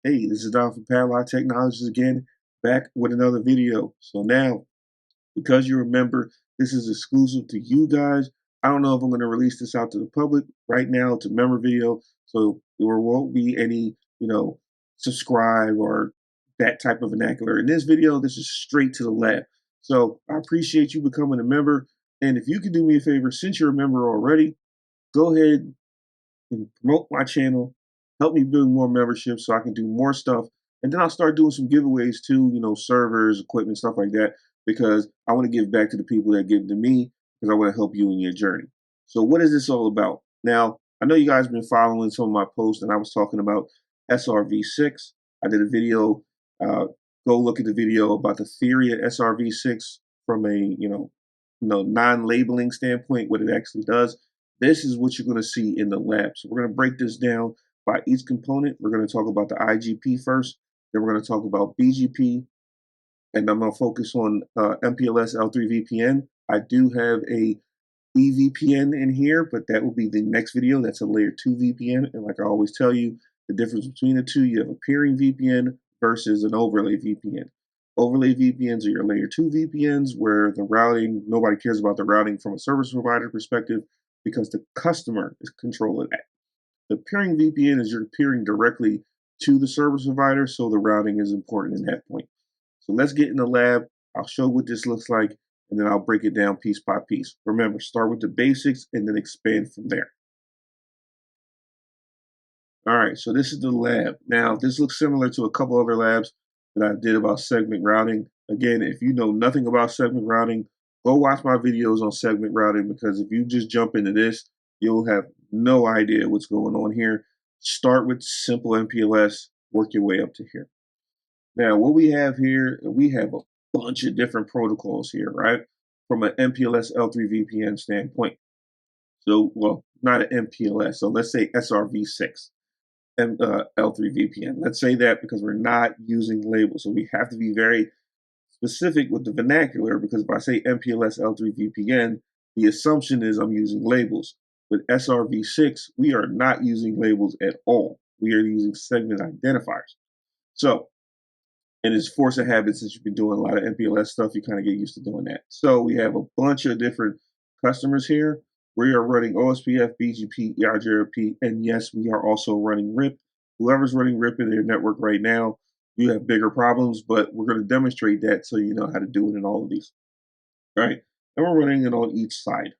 Hey, this is Don from Padlock Technologies again, back with another video. So now, because you remember, this is exclusive to you guys. I don't know if I'm going to release this out to the public. Right now, it's a member video, so there won't be any, subscribe or that type of vernacular. In this video, this is straight to the lab. So I appreciate you becoming a member. And if you can do me a favor, since you're a member already, go ahead and promote my channel, help me build more memberships so I can do more stuff. And then I'll start doing some giveaways too, servers, equipment, stuff like that, because I want to give back to the people that give to me because I want to help you in your journey. So what is this all about? Now, I know you guys have been following some of my posts and I was talking about SRv6. I did a video, go look at the video about the theory of SRv6 from a, non-labeling standpoint, what it actually does. This is what you're going to see in the lab. So we're going to break this down by each component. We're going to talk about the IGP first, then we're going to talk about BGP, and I'm going to focus on MPLS L3 VPN. I do have a EVPN in here, but that will be the next video. That's a layer 2 VPN. And like I always tell you, the difference between the two, you have a peering VPN versus an overlay VPN. Overlay VPNs are your layer 2 VPNs where the routing, nobody cares about the routing from a service provider perspective because the customer is controlling that. The peering VPN is you're peering directly to the service provider, so the routing is important in that point. So let's get in the lab. I'll show what this looks like, and then I'll break it down piece by piece. Remember, start with the basics and then expand from there. All right, so this is the lab. Now, this looks similar to a couple other labs that I did about segment routing. Again, if you know nothing about segment routing, go watch my videos on segment routing, because if you just jump into this, you'll have no idea what's going on here. Start with simple MPLS, work your way up to here. Now, what we have here, we have a bunch of different protocols here, right? From an MPLS L3 VPN standpoint. So, well, not an MPLS. So let's say SRv6 L3 VPN. Let's say that because we're not using labels. So we have to be very specific with the vernacular, because if I say MPLS L3 VPN, the assumption is I'm using labels. With SRv6, we are not using labels at all. We are using segment identifiers. So, and it's force of habit, since you've been doing a lot of MPLS stuff, you kind of get used to doing that. So we have a bunch of different customers here. We are running OSPF, BGP, ERGRP, and yes, we are also running RIP. Whoever's running RIP in their network right now, you have bigger problems, but we're going to demonstrate that so you know how to do it in all of these. Right? And we're running it on each side.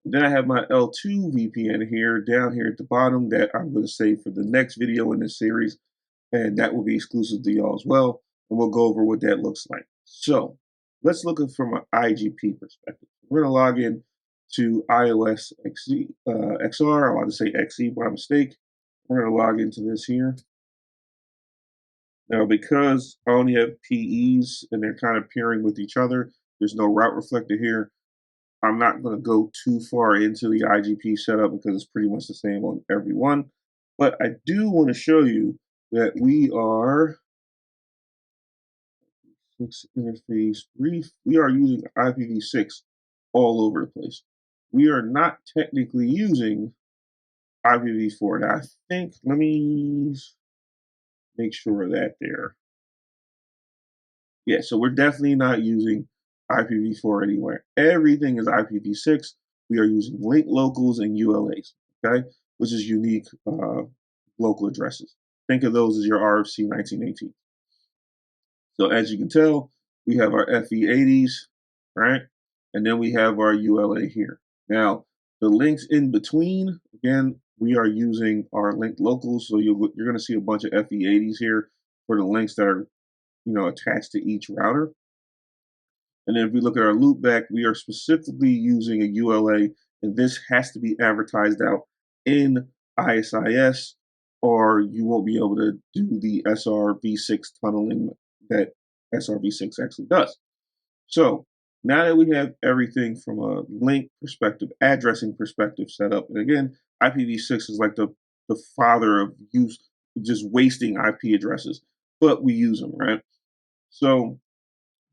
Then I have my L2 VPN here, down here at the bottom, that I'm going to save for the next video in this series, and that will be exclusive to y'all as well. And we'll go over what that looks like. So let's look at from an IGP perspective. We're going to log in to iOS XR. I want to say XE by mistake. We're going to log into this here. Now, because I only have PEs and they're kind of pairing with each other, there's no route reflector here. I'm not going to go too far into the IGP setup because it's pretty much the same on every one. But I do want to show you that we are interface brief. We are using IPv6 all over the place. We are not technically using IPv4. Now, I think, let me make sure of that there. Yeah, so we're definitely not using IPv4 anywhere. Everything is IPv6. We are using link locals and ULAs, okay, which is unique local addresses. Think of those as your RFC 1918. So as you can tell, we have our FE80s, right? And then we have our ULA here. Now, the links in between, again, we are using our link locals. So you're going to see a bunch of FE80s here for the links that are, attached to each router. And then if we look at our loopback, we are specifically using a ULA, and this has to be advertised out in ISIS, or you won't be able to do the SRv6 tunneling that SRv6 actually does. So now that we have everything from a link perspective, addressing perspective set up, and again, IPv6 is like the father of just wasting IP addresses, but we use them, right? So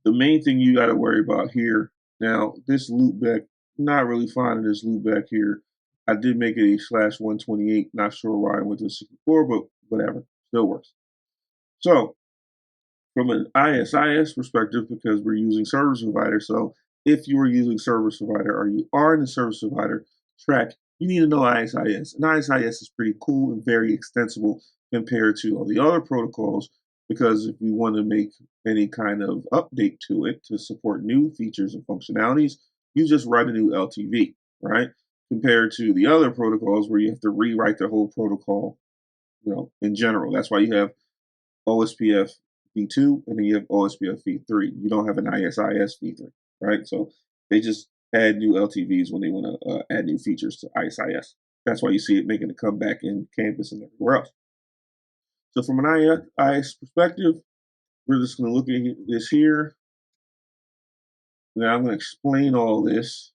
the main thing you got to worry about here, now this loopback, not really finding this loopback here. I did make it a /128, not sure why I went to 64, but whatever, still works. So from an ISIS perspective, because we're using service provider, so if you are using service provider or you are in the service provider track, you need to know ISIS. And ISIS is pretty cool and very extensible compared to all the other protocols, because if we want to make any kind of update to it to support new features and functionalities, you just write a new LTV, right? Compared to the other protocols where you have to rewrite the whole protocol, in general. That's why you have OSPF v2 and then you have OSPF v3. You don't have an ISIS v3, right? So they just add new LTVs when they want to add new features to ISIS. That's why you see it making a comeback in campus and everywhere else. So from an IS perspective, we're just going to look at this here. Now I'm going to explain all this.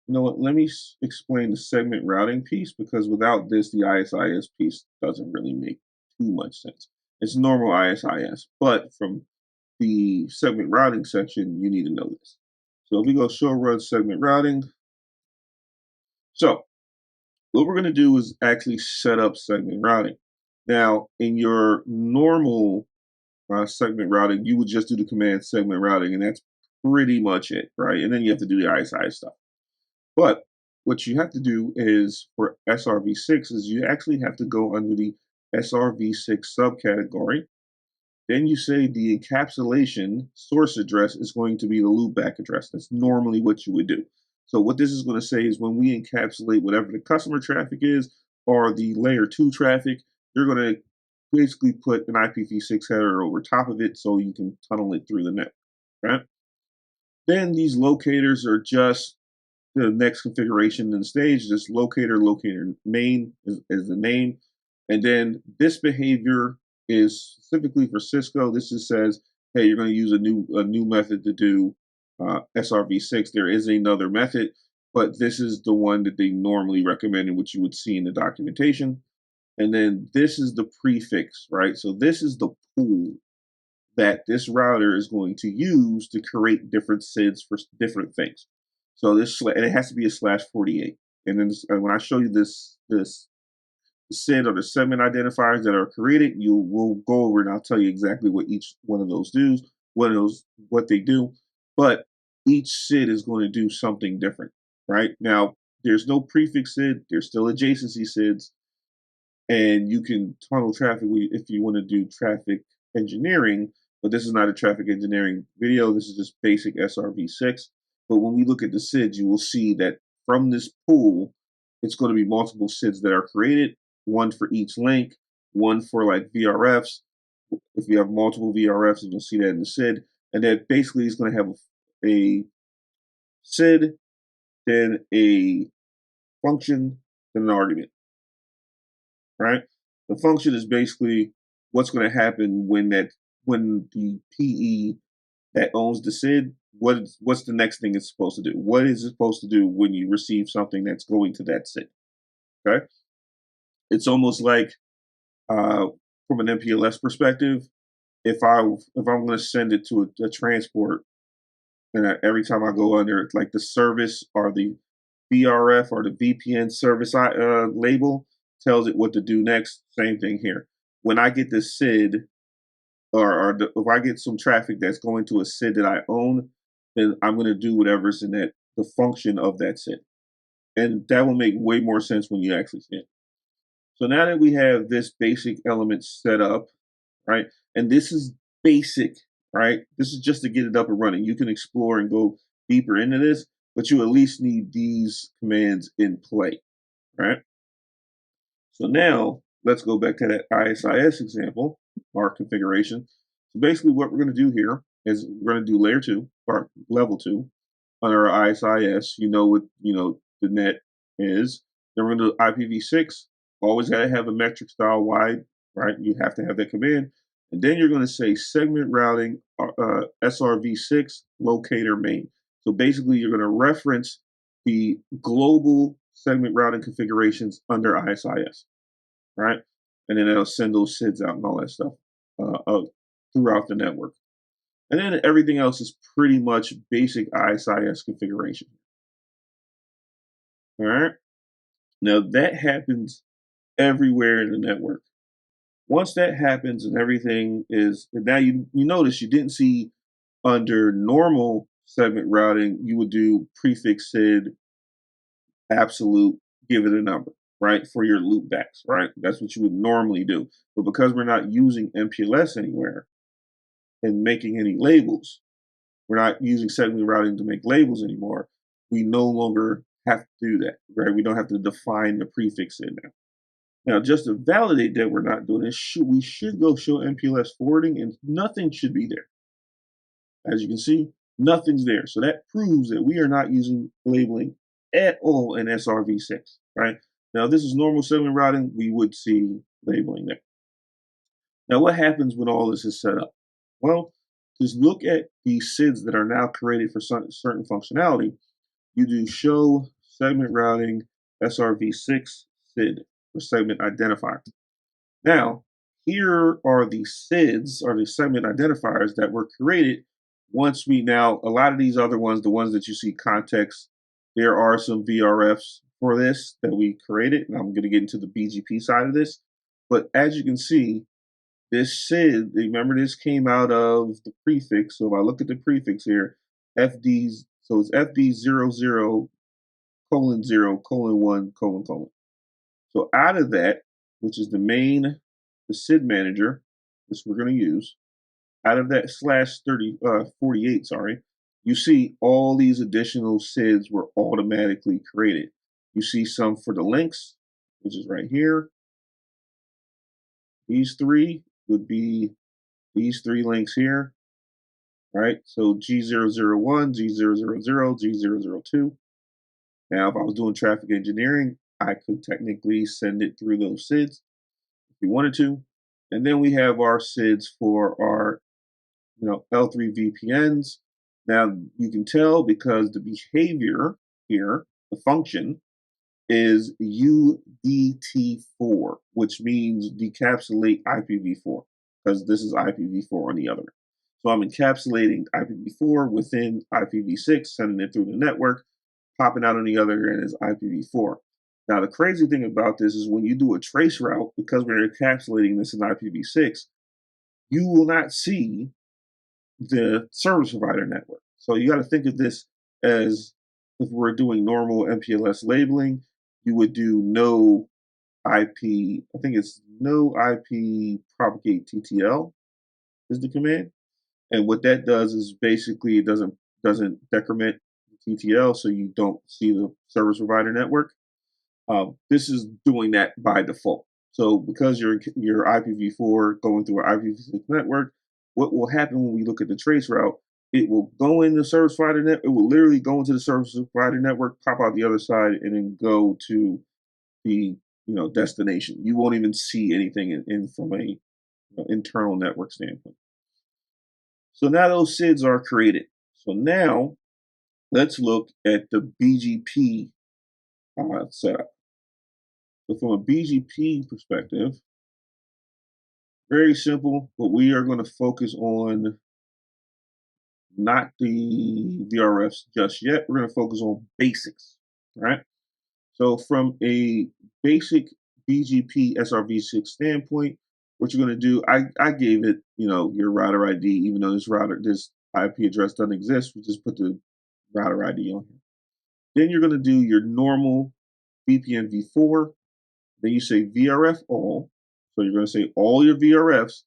You know what? Let me explain the segment routing piece, because without this, the ISIS piece doesn't really make too much sense. It's normal ISIS, but from the segment routing section, you need to know this. So if we go show run segment routing, so what we're going to do is actually set up segment routing. Now, in your normal segment routing, you would just do the command segment routing, and that's pretty much it, right? And then you have to do the ISI stuff. But what you have to do is for SRv6 is you actually have to go under the SRv6 subcategory. Then you say the encapsulation source address is going to be the loopback address. That's normally what you would do. So what this is going to say is when we encapsulate whatever the customer traffic is or the layer 2 traffic, you're going to basically put an IPv6 header over top of it so you can tunnel it through the network, right? Then these locators are just the next configuration in the stage. This locator main is the name. And then this behavior is specifically for Cisco. This just says, hey, you're going to use a new method to do SRv6. There is another method, but this is the one that they normally recommend and which you would see in the documentation. And then this is the prefix, right? So this is the pool that this router is going to use to create different SIDs for different things. So and it has to be a /48. And then when I show you this SID or the segment identifiers that are created, we'll go over and I'll tell you exactly what each one of those do, what they do. But each SID is going to do something different, right? Now, there's no prefix SID. There's still adjacency SIDs. And you can tunnel traffic if you want to do traffic engineering, but this is not a traffic engineering video. This is just basic SRv6. But when we look at the SIDs, you will see that from this pool, it's going to be multiple SIDs that are created, one for each link, one for like VRFs. If you have multiple VRFs, you'll see that in the SID. And that basically is going to have a SID, then a function, then an argument. Right? The function is basically what's going to happen when the PE that owns the SID, what's the next thing it's supposed to do? What is it supposed to do when you receive something that's going to that SID? Okay? It's almost like from an MPLS perspective, if I'm going to send it to a transport, and every time I go under it, like the service or the VRF or the VPN service label tells it what to do next. Same thing here. When I get the SID, if I get some traffic that's going to a SID that I own, then I'm going to do whatever's in the function of that SID. And that will make way more sense when you actually see it. So now that we have this basic element set up, right? And this is basic, right? This is just to get it up and running. You can explore and go deeper into this, but you at least need these commands in play, right? So now let's go back to that ISIS example, our configuration. So basically what we're going to do here is we're going to do layer 2 or level 2 on our ISIS. You know what the net is. Then we're going to do IPv6. Always got to have a metric style wide, right? You have to have that command. And then you're going to say segment routing SRv6 locator main. So basically you're going to reference the global segment routing configurations under ISIS, right? And then it'll send those SIDs out and all that stuff throughout the network. And then everything else is pretty much basic ISIS configuration. All right. Now that happens everywhere in the network. Once that happens and everything is, and now you notice you didn't see under normal segment routing, you would do prefix SID absolute, give it a number, right? For your loopbacks, right? That's what you would normally do. But because we're not using MPLS anywhere and making any labels, we're not using segment routing to make labels anymore. We no longer have to do that, right? We don't have to define the prefix in there. Now, just to validate that we're not doing this, we should go show MPLS forwarding and nothing should be there. As you can see, nothing's there. So that proves that we are not using labeling at all in SRv6, right? Now, this is normal segment routing. We would see labeling there. Now, what happens when all this is set up? Well, just look at the SIDs that are now created for certain functionality. You do show segment routing SRv6 SID for segment identifier. Now, here are the SIDs, or the segment identifiers that were created once we now, a lot of these other ones, the ones that you see context, there are some VRFs for this that we created, and I'm going to get into the BGP side of this. But as you can see, this SID, remember this came out of the prefix. So if I look at the prefix here, FDs, so it's FD00:0:1:1:. So out of that, which is the SID manager, which we're going to use, out of that /48, you see all these additional SIDs were automatically created. You see some for the links, which is right here. These three would be these three links here, right? So G001, G000, G002. Now, if I was doing traffic engineering, I could technically send it through those SIDs if you wanted to. And then we have our SIDs for our L3 VPNs. Now you can tell because the behavior here, the function, is UDT4, which means decapsulate IPv4, because this is IPv4 on the other end. So I'm encapsulating IPv4 within IPv6, sending it through the network, popping out on the other end is IPv4. Now, the crazy thing about this is when you do a trace route, because we're encapsulating this in IPv6, you will not see the service provider network. So you got to think of this as if we're doing normal MPLS labeling, you would do no IP, I think it's no IP propagate TTL is the command. And what that does is basically it doesn't decrement TTL, so you don't see the service provider network. This is doing that by default. So because your IPv4 going through an IPv6 network, what will happen when we look at the trace route? It will go in the service provider net. It will literally go into the service provider network, pop out the other side, and then go to the destination. You won't even see anything in from a internal network standpoint. So now those SIDs are created. So now let's look at the BGP setup. So from a BGP perspective, very simple, but we are going to focus on not the VRFs just yet. We're going to focus on basics, right? So from a basic BGP SRv6 standpoint, what you're going to do, I gave it, your router ID, even though this IP address doesn't exist, we just put the router ID on here. Then you're going to do your normal VPN v4. Then you say VRF all. So you're going to say all your VRFs.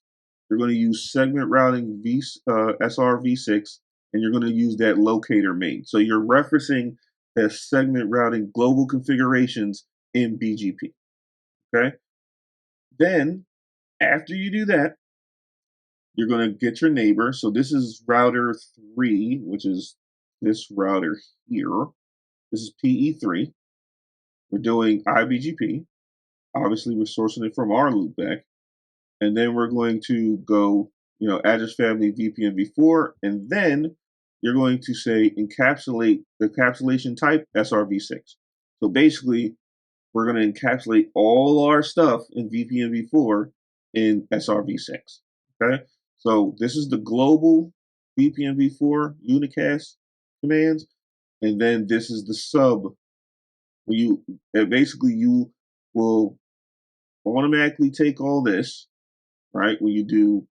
You're going to use segment routing SRv6, and you're going to use that locator main. So you're referencing the segment routing global configurations in BGP. Okay. Then after you do that, you're going to get your neighbor. So this is router 3, which is this router here. This is PE3. We're doing iBGP. Obviously, we're sourcing it from our loopback. And then we're going to go, address family VPN v4. And then you're going to say encapsulate the encapsulation type SRv6. So basically, we're going to encapsulate all our stuff in VPN v4 in SRv6. Okay. So this is the global VPN v4 unicast commands. And then this is the sub. Basically you will automatically take all this right? When you do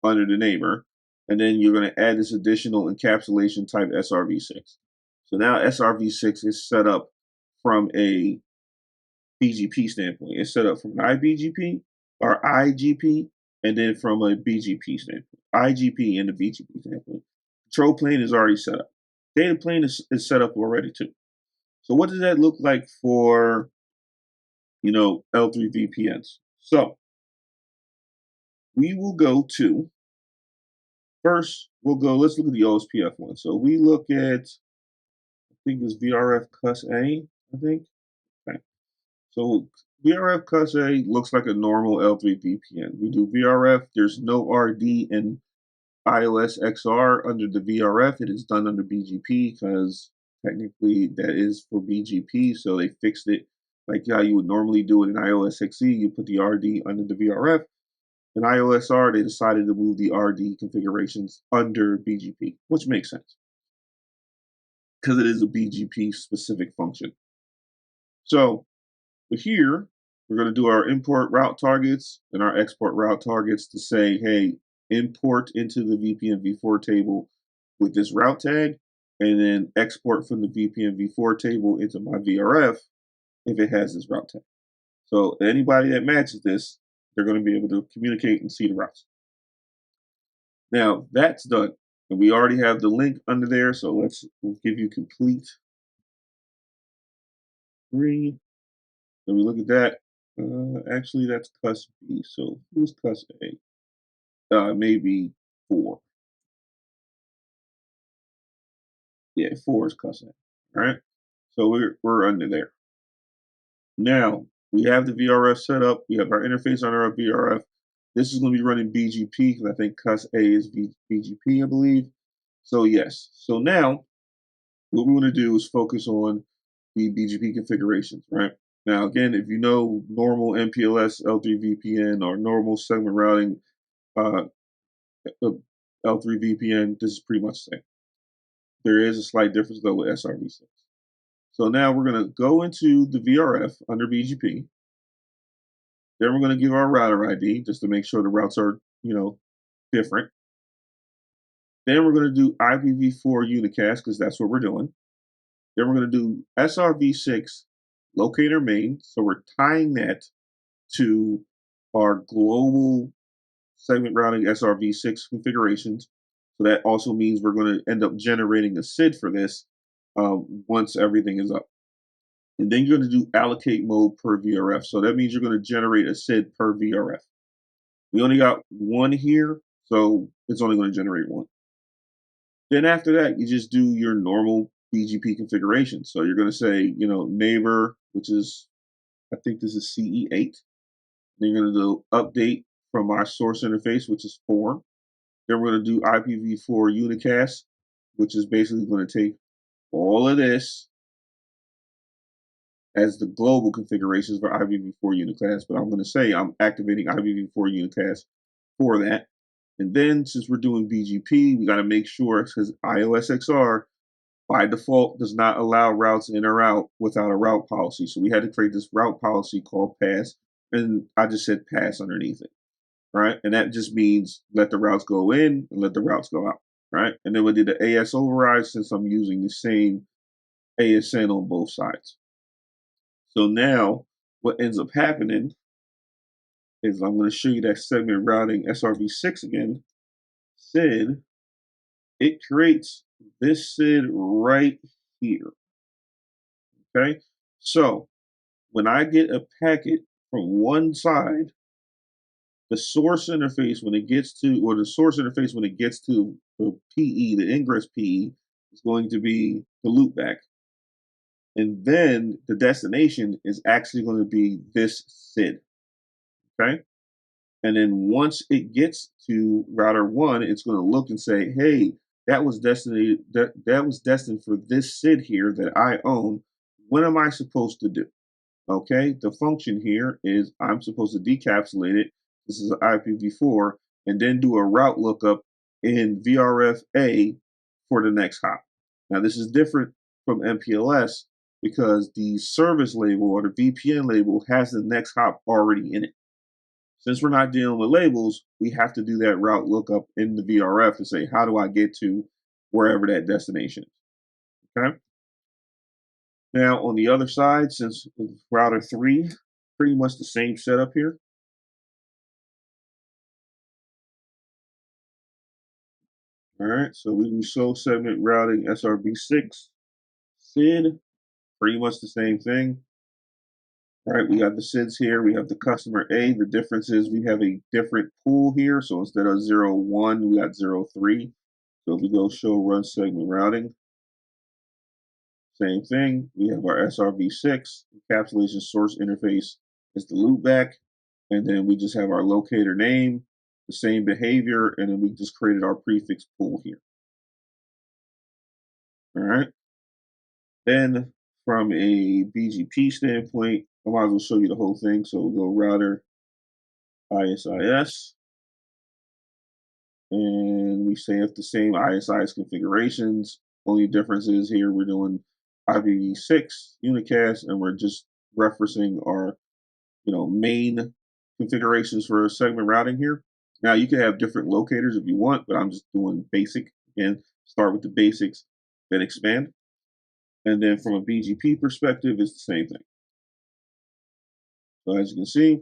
under the neighbor, and then you're going to add this additional encapsulation type SRv6. So now SRv6 is set up from a BGP standpoint. It's set up from an IBGP or IGP, and then from a BGP standpoint, IGP and the BGP standpoint. Control plane is already set up. Data plane is set up already too. So what does that look like for, L3 VPNs? So we will go to, first, let's look at the OSPF one. So we look at, I think it's VRF CUS A, I think. Okay. So VRF CUS A looks like a normal L3 VPN. We do VRF, there's no RD in iOS XR under the VRF. It is done under BGP because technically that is for BGP. So they fixed it like how you would normally do it in iOS XE. You put the RD under the VRF. In iOS R, they decided to move the RD configurations under BGP, which makes sense because it is a BGP specific function. So but here, we're going to do our import route targets and our export route targets to say, hey, import into the VPN v4 table with this route tag, and then export from the VPN v4 table into my VRF if it has this route tag. So anybody that matches this, they're going to be able to communicate and see the routes. Now, that's done. And we already have the link under there, so we'll give you complete free. Let me look at that. Actually, that's CUS B. So who's CUS A? Maybe 4. Yeah, 4 is CUS A. All right. So we're under there. Now we have the VRF set up. We have our interface on our VRF. This is going to be running BGP because I think CUS A is BGP, I believe. So yes. So now what we want to do is focus on the BGP configurations, right? Now, again, if you know normal MPLS L3 VPN or normal segment routing L3 VPN, this is pretty much the same. There is a slight difference, though, with SRv6. So now we're going to go into the VRF under BGP. Then we're going to give our router ID just to make sure the routes are, different. Then we're going to do IPv4 unicast because that's what we're doing. Then we're going to do SRv6 locator main. So we're tying that to our global segment routing SRv6 configurations. So that also means we're going to end up generating a SID for this once everything is up. And then you're going to do allocate mode per VRF. So that means you're going to generate a SID per VRF. We only got one here, so it's only going to generate one. Then after that, you just do your normal BGP configuration. So you're going to say, neighbor, which is, I think this is CE8. Then you're going to do update from our source interface, which is 4. Then we're going to do IPv4 unicast, which is basically going to take all of this as the global configurations for IPv4 unicast. But I'm going to say I'm activating IPv4 unicast for that. And then since we're doing BGP, we got to make sure, because iOS XR by default does not allow routes in or out without a route policy. So we had to create this route policy called pass. And I just said pass underneath it. Right. And that just means let the routes go in and let the routes go out. Right. And then we did the AS override since I'm using the same ASN on both sides. So now what ends up happening is I'm going to show you that segment routing SRv6 again. SID, it creates this SID right here. Okay. So when I get a packet from one side, the source interface when it gets to the PE, the ingress PE, is going to be the loopback. And then the destination is actually going to be this SID. Okay. And then once it gets to router 1, it's going to look and say, hey, that was destined for this SID here that I own. What am I supposed to do? Okay, the function here is I'm supposed to decapsulate it. This is an IPv4, and then do a route lookup in VRF-A for the next hop. Now, this is different from MPLS because the service label or the VPN label has the next hop already in it. Since we're not dealing with labels, we have to do that route lookup in the VRF to say, how do I get to wherever that destination is? Okay. Now, on the other side, since router 3, pretty much the same setup here. All right, so we can show segment routing SRv6, SID, pretty much the same thing. All right, we got the SIDs here. We have the customer A. The difference is we have a different pool here. So instead of 0, 1, we got 0, 3. So if we go show run segment routing, same thing. We have our SRv6 encapsulation source interface is the loopback. And then we just have our locator name, the same behavior, and then we just created our prefix pool here. All right. Then from a BGP standpoint, I might as well show you the whole thing. So we'll go router ISIS, and we have the same ISIS configurations. Only difference is here we're doing IPv6 unicast, and we're just referencing our main configurations for segment routing here. Now you can have different locators if you want, but I'm just doing basic. Again, start with the basics, then expand. And then from a BGP perspective, it's the same thing. So as you can see,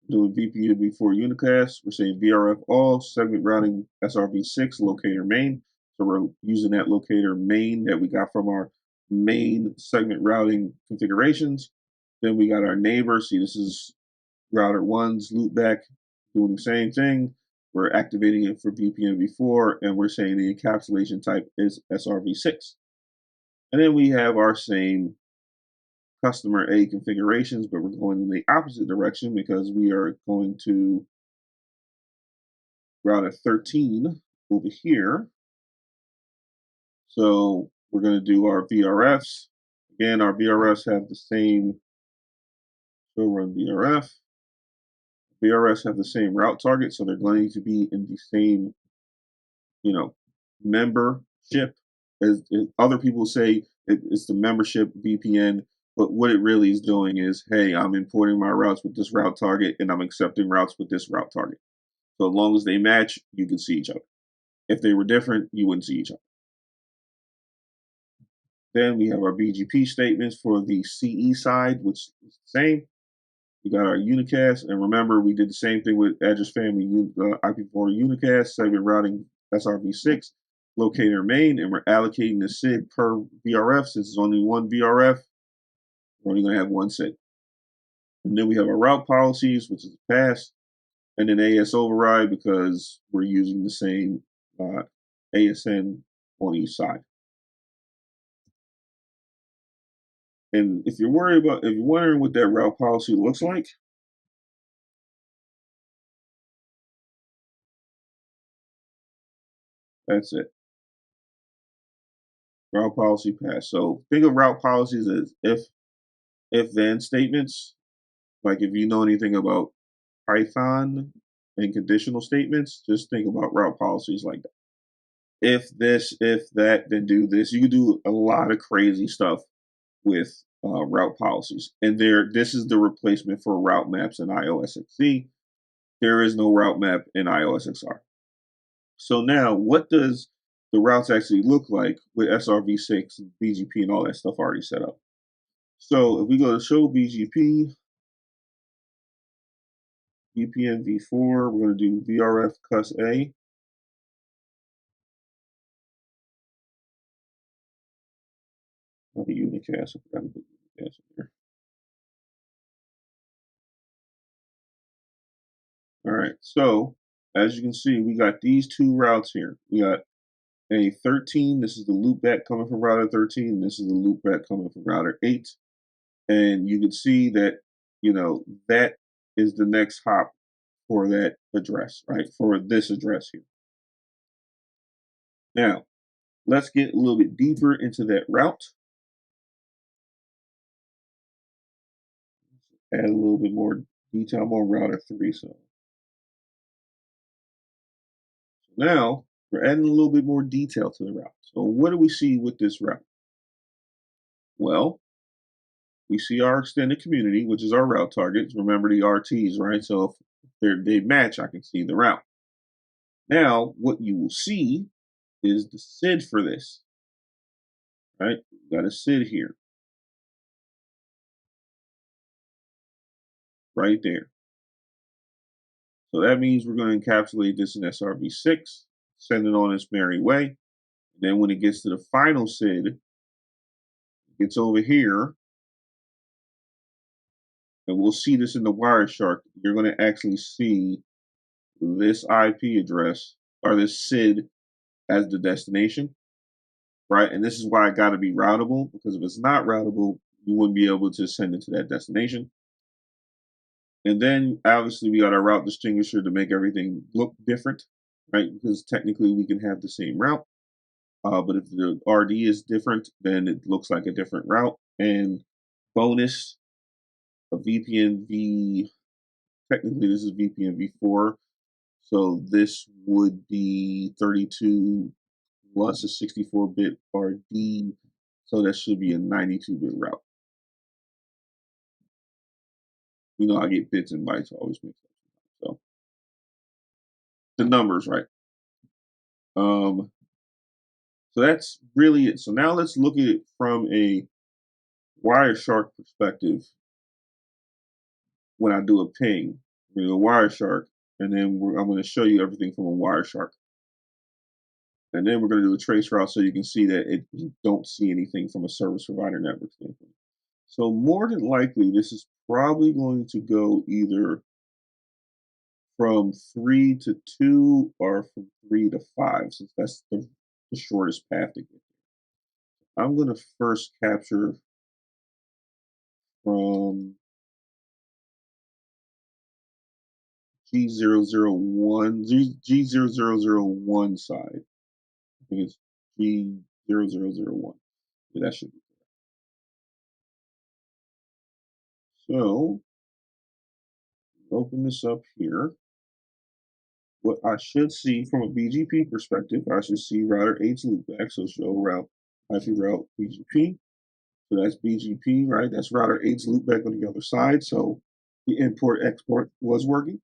doing VPN before unicast, we're saying VRF all, segment routing SRv6, locator main. So we're using that locator main that we got from our main segment routing configurations. Then we got our neighbor. See, this is router 1's loopback, doing the same thing. We're activating it for VPN before, and we're saying the encapsulation type is SRv6. And then we have our same customer A configurations, but we're going in the opposite direction because we are going to router 13 over here. So we're going to do our VRFs. Again, our VRFs have the same, so run VRF. VRFs have the same route target, so they're going to be in the same, membership. As other people say, it's the membership VPN, but what it really is doing is, hey, I'm importing my routes with this route target, and I'm accepting routes with this route target. So as long as they match, you can see each other. If they were different, you wouldn't see each other. Then we have our BGP statements for the CE side, which is the same. We got our unicast, and remember, we did the same thing with address family IP4 unicast, segment routing SRv6, locator main, and we're allocating the SID per VRF. Since it's only one VRF, we're only going to have one SID. And then we have our route policies, which is the pass, and then AS override because we're using the same ASN on each side. And if you're wondering what that route policy looks like, that's it. Route policy pass. So think of route policies as if then statements. Like if you know anything about Python and conditional statements, just think about route policies like that. If this, if that, then do this. You can do a lot of crazy stuff with route policies. And this is the replacement for route maps in iOS XE. There is no route map in iOS XR. So now, what does the routes actually look like with SRv6, BGP, and all that stuff already set up? So if we go to show BGP, VPN v4, we're going to do VRF cus A. The unicast, I forgot to put unicast in there. All right, so as you can see, we got these two routes here. We got a 13, this is the loopback coming from router 13, this is the loopback coming from router 8. And you can see that, that is the next hop for that address, right? For this address here. Now, let's get a little bit deeper into that route. Add a little bit more detail on router 3. So now we're adding a little bit more detail to the route. So what do we see with this route? Well, we see our extended community, which is our route targets. Remember the RTs, right? So if they match, I can see the route. Now, what you will see is the SID for this, right? We've got a SID here, right there. So that means we're going to encapsulate this in SRv6, send it on its merry way. And then when it gets to the final SID, it gets over here, and we'll see this in the Wireshark. You're going to actually see this IP address or this SID as the destination, right? And this is why it got to be routable, because if it's not routable, you wouldn't be able to send it to that destination. And then obviously we got our route distinguisher to make everything look different, right? Because technically we can have the same route, but if the RD is different, then it looks like a different route. And bonus, a VPN v, technically this is VPN v4, so this would be 32 plus a 64-bit RD, so that should be a 92-bit route. You know, I get bits and bytes always mixed up. So the numbers, right? So that's really it. So now let's look at it from a Wireshark perspective. When I do a ping, we do a Wireshark, and then I'm going to show you everything from a Wireshark. And then we're going to do a trace route so you can see that you don't see anything from a service provider network standpoint. So more than likely, this is probably going to go either from 3 to 2 or from 3 to 5, since that's the shortest path to get there. I'm going to first capture from G001, G0001 side. I think it's G0001. Yeah, that should be correct. So, open this up here. What I should see from a BGP perspective, I should see router 8's loopback. So show route, IP route BGP. So that's BGP, right? That's router 8's loopback on the other side. So the import export was working.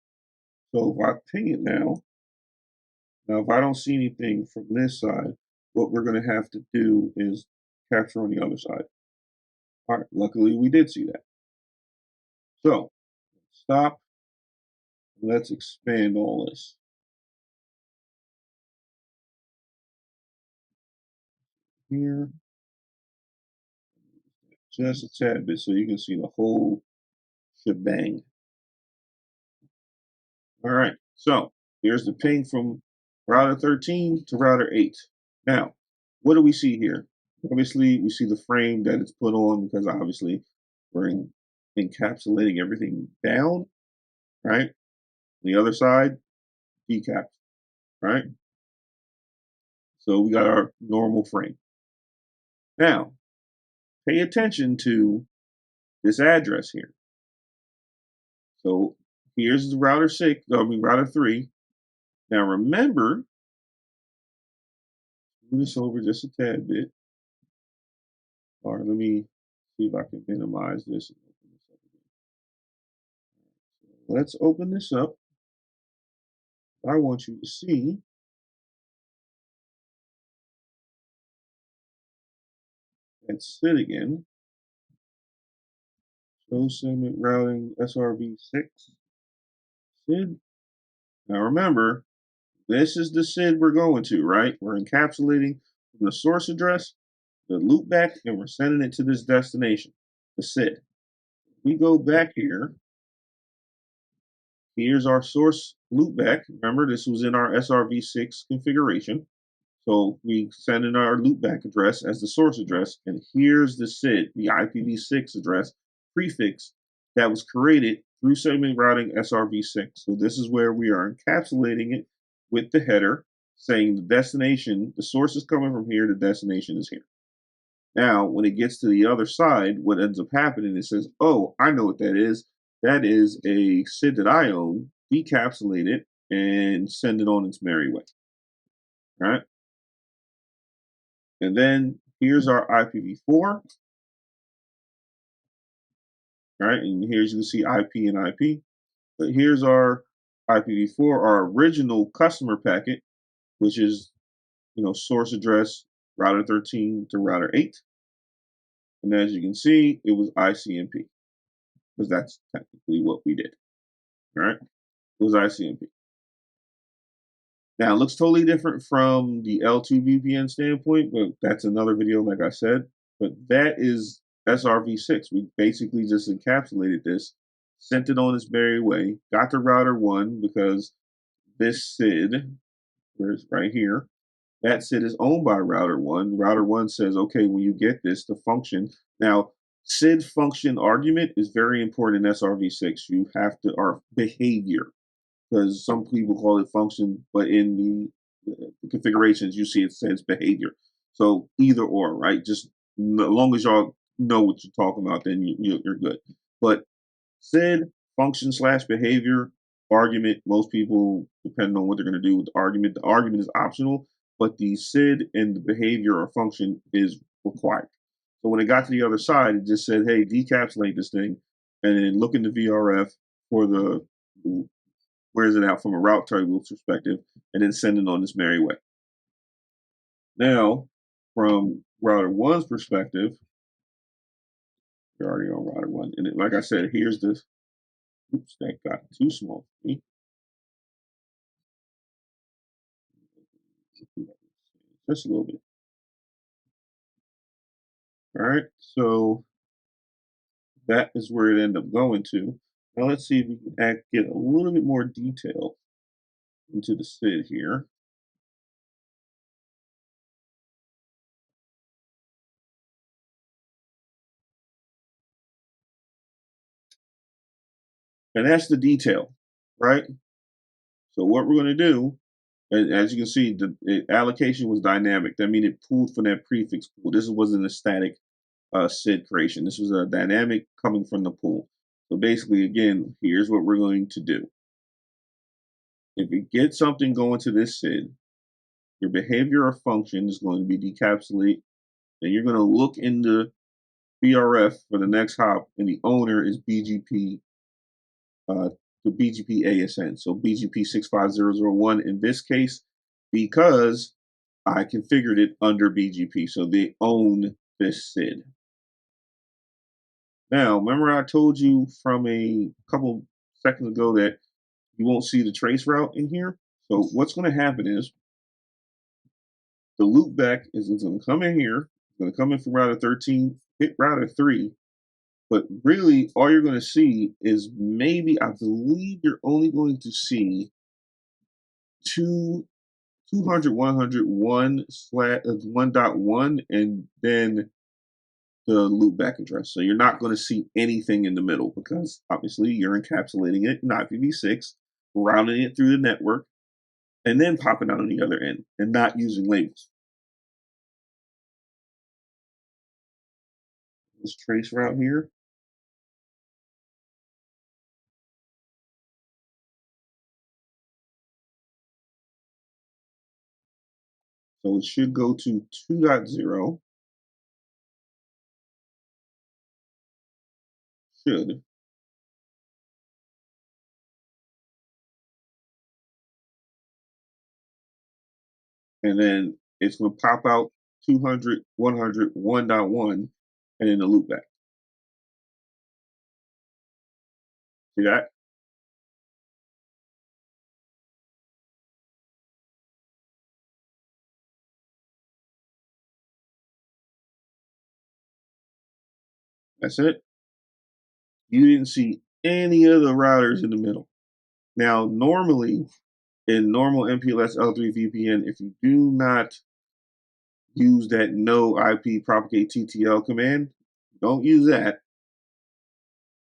So if I ping it now if I don't see anything from this side, what we're going to have to do is capture on the other side. All right, luckily we did see that. So stop. Let's expand all this. Here, just a tad bit so you can see the whole shebang. All right, so here's the ping from router 13 to router 8. Now, what do we see here? Obviously, we see the frame that it's put on because obviously we're encapsulating everything down, right? The other side, decapped, right? So we got our normal frame. Now, pay attention to this address here. So here's the router 3. Now remember, move this over just a tad bit. All right, let me see if I can minimize this and open this up again. So let's open this up. I want you to see that SID again. Show segment routing SRv6 SID. Now remember, this is the SID we're going to, right? We're encapsulating from the source address, the loopback, and we're sending it to this destination, the SID. We go back here. Here's our source loopback. Remember, this was in our SRv6 configuration. So we send in our loopback address as the source address, and here's the SID, the IPv6 address prefix that was created through segment routing SRv6. So this is where we are encapsulating it with the header, saying the destination, the source is coming from here, the destination is here. Now, when it gets to the other side, what ends up happening, it says, oh, I know what that is. That is a SID that I own, decapsulate it, and send it on its merry way. All right? And then here's our IPv4. All right, and here's you can see IP and IP. But here's our IPv4, our original customer packet, which is source address router 13 to router 8. And as you can see, it was ICMP because that's technically what we did. All right, it was ICMP. Now it looks totally different from the L2 VPN standpoint, but that's another video, like I said. But that is SRv6. We basically just encapsulated this, sent it on its merry way, got to router 1 because this SID, where's right here, that SID is owned by router 1. Router 1 says, okay, when you get this, the function. Now, SID function argument is very important in SRv6. You have to, our behavior, because some people call it function, but in the configurations, you see it says behavior. So either or, right? Just as long as y'all know what you're talking about, then you're good. But SID function / behavior argument, most people, depending on what they're going to do with the argument is optional, but the SID and the behavior or function is required. So when it got to the other side, it just said, hey, decapsulate this thing and then look in the VRF for the where's it out from a route table perspective, and then send it on this merry way. Now, from router 1's perspective, you're already on router 1. And like I said, here's this. Oops, that got too small for me. Just a little bit. All right, so that is where it ended up going to. Now let's see if we can get a little bit more detail into the SID here. And that's the detail, right? So what we're going to do, as you can see, the allocation was dynamic. That means it pulled from that prefix pool. This wasn't a static SID creation. This was a dynamic coming from the pool. So basically, again, here's what we're going to do. If you get something going to this SID, your behavior or function is going to be decapsulate. Then you're going to look in the BRF for the next hop, and the owner is BGP, the BGP ASN. So BGP 65001 in this case, because I configured it under BGP. So they own this SID. Now, remember I told you from a couple seconds ago that you won't see the trace route in here? So what's going to happen is the loopback is going to come in here. It's going to come in from router 13, hit router 3. But really, all you're going to see is maybe, I believe you're only going to see 200, 100, 1.1, and then the loopback address. So you're not going to see anything in the middle because obviously you're encapsulating it in IPv6, routing it through the network, and then popping out on the other end and not using labels. This trace route here. So it should go to 2.0. Should. And then it's going to pop out 200, 100, 1.1, and then the loopback. See that? That's it. You didn't see any of the routers in the middle. Now, normally, in normal MPLS L3 VPN, if you do not use that no IP propagate TTL command, don't use that,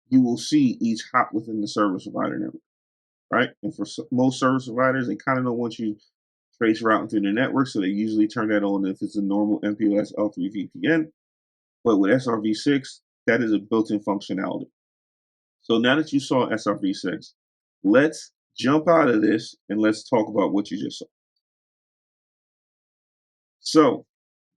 you will see each hop within the service provider network, right? And for most service providers, they kind of don't want you trace routing through the network, so they usually turn that on if it's a normal MPLS L3 VPN. But with SRv6, that is a built-in functionality. So now that you saw SRv6, let's jump out of this and let's talk about what you just saw. So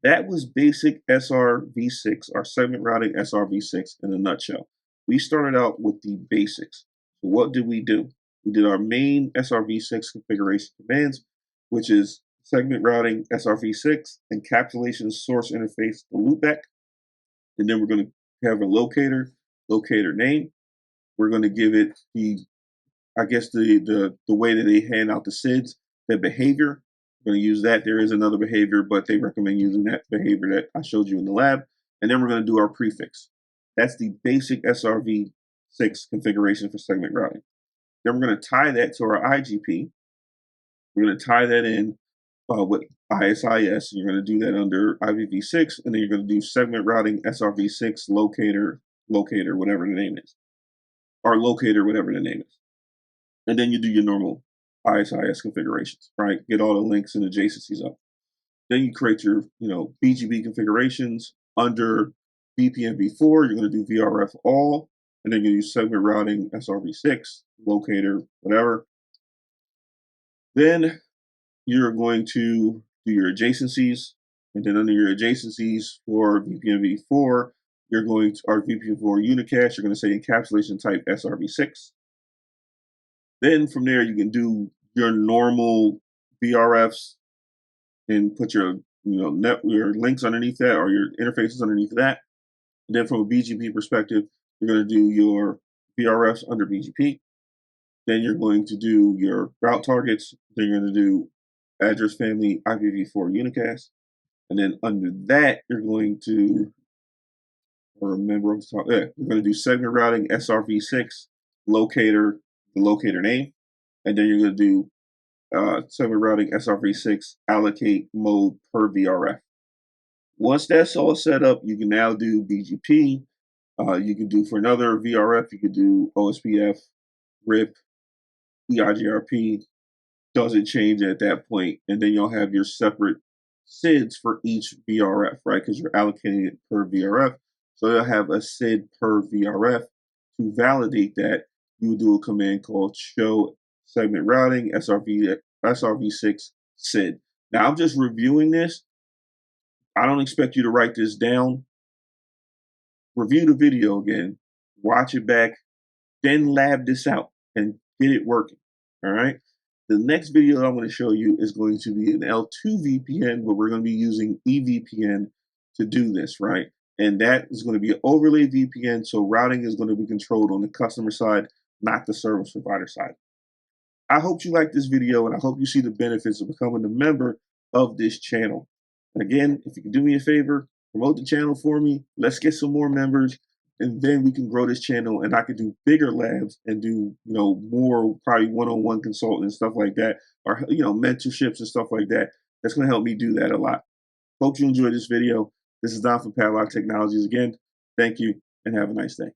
that was basic SRv6, our segment routing SRv6 in a nutshell. we started out with the basics. So what did we do? We did our main SRv6 configuration commands, which is segment routing SRv6, encapsulation source interface, the loopback. And then we're going to have a locator name. We're going to give it the, I guess, the way that they hand out the SIDs, the behavior. We're going to use that. There is another behavior, but they recommend using that behavior that I showed you in the lab. And then we're going to do our prefix. That's the basic SRv6 configuration for segment routing. Then we're going to tie that to our IGP. We're going to tie that in with ISIS. You're going to do that under IPv6, and then you're going to do segment routing SRv6 locator, whatever the name is, or locator, whatever the name is. And then you do your normal ISIS configurations, right? Get all the links and adjacencies up. Then you create your, BGP configurations under VPN v4. You're going to do VRF all, and then you use segment routing SRv6, locator, whatever. Then you're going to do your adjacencies, and then under your adjacencies for VPN v4, you're going to, our VPN v4 unicast, you're going to say encapsulation type SRv6. Then from there, you can do your normal VRFs and put your, your links underneath that, or your interfaces underneath that. And then from a BGP perspective, you're going to do your VRFs under BGP. Then you're going to do your route targets. Then you're going to do address family IPv4 unicast. And then under that, you're going to, remember, you're going to do segment routing SRv6 locator, the locator name. And then you're going to do segment routing SRv6 allocate mode per VRF. Once that's all set up, you can now do BGP. You can do for another VRF, you can do OSPF, RIP, EIGRP. Doesn't change at that point. And then you'll have your separate SIDs for each VRF, right? Because you're allocating it per VRF. So you'll have a SID per VRF. To validate that, you will do a command called show segment routing SRv6 SID. Now I'm just reviewing this. I don't expect you to write this down. Review the video again, watch it back, then lab this out and get it working. All right. The next video that I'm going to show you is going to be an L2 VPN, but we're going to be using EVPN to do this, right? And that is going to be an overlay VPN. So routing is going to be controlled on the customer side, not the service provider side. I hope you like this video, and I hope you see the benefits of becoming a member of this channel. And again, if you can do me a favor, promote the channel for me. Let's get some more members, and then we can grow this channel, and I can do bigger labs and do, more probably one-on-one consulting and stuff like that, or, mentorships and stuff like that. That's going to help me do that a lot. Hope you enjoyed this video. This is Don from Padlock Technologies again. Thank you, and have a nice day.